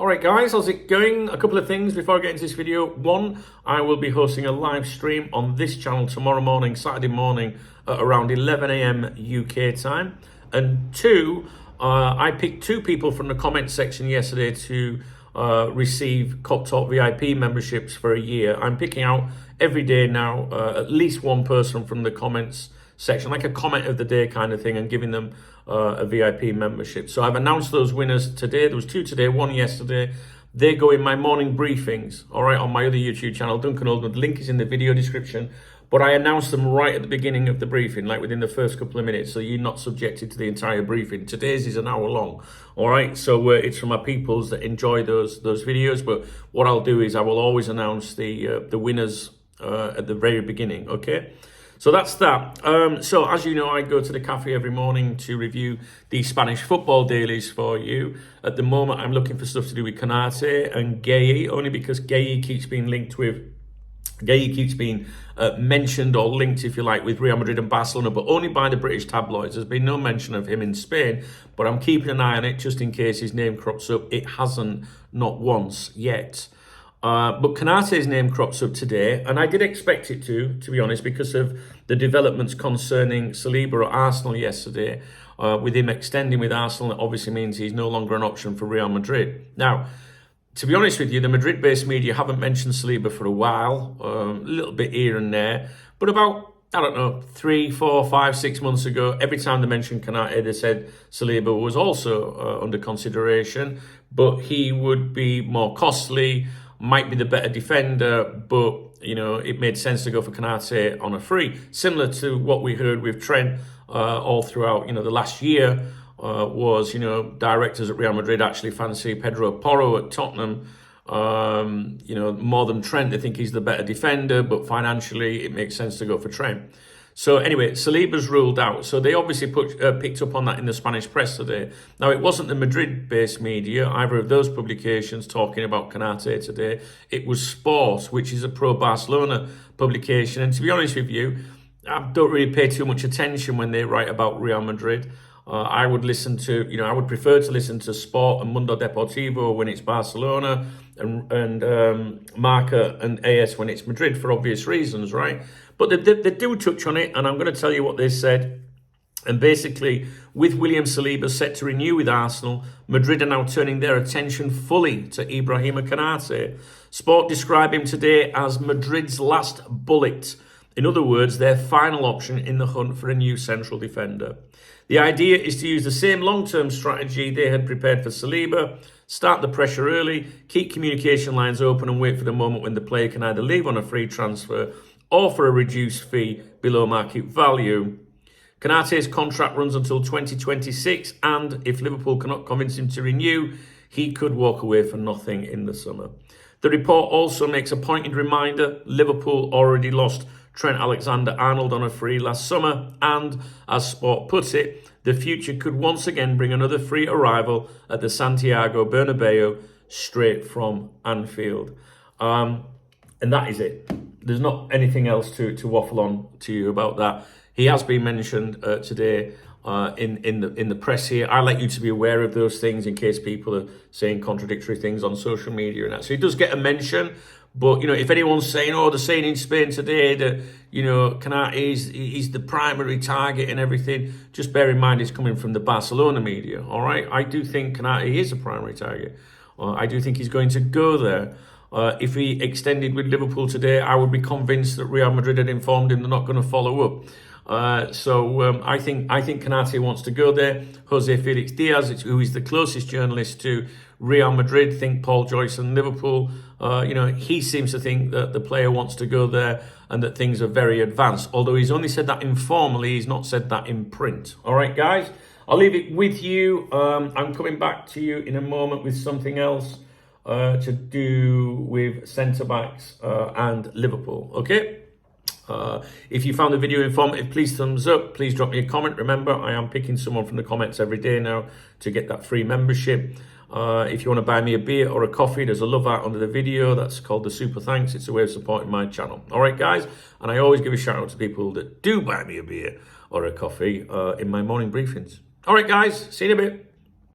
All right, guys, how's it going? A couple of things before I get into this video. One, I will be hosting a live stream on this channel tomorrow morning, Saturday morning, at around 11 a.m. UK time. And two, I picked two people from the comment section yesterday to receive Cop Talk VIP memberships for a year. I'm picking out every day now at least one person from the comments section, like a comment of the day kind of thing, and giving them a VIP membership. So I've announced those winners today. There was two today, one yesterday. They go in my morning briefings, all right, on my other YouTube channel, Duncan Oldwood. Link is in the video description. But I announced them right at the beginning of the briefing, like within the first couple of minutes, so you're not subjected to the entire briefing. Today's is an hour long, all right? So it's for my peoples that enjoy those videos. But what I'll do is I will always announce the winners at the very beginning, okay? So that's that. So as you know, I go to the cafe every morning to review the Spanish football dailies for you. At the moment, I'm looking for stuff to do with Konaté and Guehi, only because Guehi keeps being mentioned or linked, if you like, with Real Madrid and Barcelona, but only by the British tabloids. There's been no mention of him in Spain, but I'm keeping an eye on it just in case his name crops up. It hasn't, not once yet. But Konaté's name crops up today, and I did expect it to be honest, because of the developments concerning Saliba at Arsenal yesterday. With him extending with Arsenal, it obviously means he's no longer an option for Real Madrid. Now, to be honest with you, the Madrid-based media haven't mentioned Saliba for a while, a little bit here and there, but about, I don't know, 3, 4, 5, 6 months ago, every time they mentioned Konaté, they said Saliba was also under consideration, but he would be more costly, might be the better defender, but, you know, it made sense to go for Konaté on a free. Similar to what we heard with Trent all throughout, you know, the last year was, you know, directors at Real Madrid actually fancy Pedro Porro at Tottenham, you know, more than Trent. They think he's the better defender, but financially it makes sense to go for Trent. So anyway, Saliba's ruled out. So they obviously picked up on that in the Spanish press today. Now, it wasn't the Madrid-based media, either of those publications, talking about Konaté today. It was Sport, which is a pro-Barcelona publication. And to be honest with you, I don't really pay too much attention when they write about Real Madrid. I would listen to, you know, I would prefer to listen to Sport and Mundo Deportivo when it's Barcelona, and Marc and AS when it's Madrid, for obvious reasons, right? But they do touch on it, and I'm going to tell you what they said. And basically, with William Saliba set to renew with Arsenal, Madrid are now turning their attention fully to Ibrahima Konaté. Sport described him today as Madrid's last bullet. In other words, their final option in the hunt for a new central defender. The idea is to use the same long-term strategy they had prepared for Saliba, start the pressure early, keep communication lines open, and wait for the moment when the player can either leave on a free transfer or for a reduced fee below market value. Konaté's contract runs until 2026, and if Liverpool cannot convince him to renew, he could walk away for nothing in the summer. The report also makes a pointed reminder Liverpool already lost Trent Alexander-Arnold on a free last summer, and, as Sport puts it, the future could once again bring another free arrival at the Santiago Bernabeu straight from Anfield. And that is it. There's not anything else to waffle on to you about that. He has been mentioned today in the press here. I like you to be aware of those things in case people are saying contradictory things on social media and that. So he does get a mention. But, you know, if anyone's saying, oh, they're saying in Spain today that, you know, Konaté is the primary target and everything, just bear in mind it's coming from the Barcelona media, all right? I do think Konaté is a primary target. I do think he's going to go there. If he extended with Liverpool today, I would be convinced that Real Madrid had informed him they're not going to follow up. I think Konaté wants to go there. Jose Felix Diaz, who is the closest journalist to Real Madrid, think Paul Joyce and Liverpool, you know, he seems to think that the player wants to go there and that things are very advanced. Although he's only said that informally, he's not said that in print. All right, guys, I'll leave it with you. I'm coming back to you in a moment with something else to do with centre-backs and Liverpool, okay? If you found the video informative, please thumbs up. Please drop me a comment. Remember, I am picking someone from the comments every day now to get that free membership. If you want to buy me a beer or a coffee, there's a love art under the video. That's called the Super Thanks. It's a way of supporting my channel. All right, guys? And I always give a shout out to people that do buy me a beer or a coffee in my morning briefings. All right, guys. See you in a bit.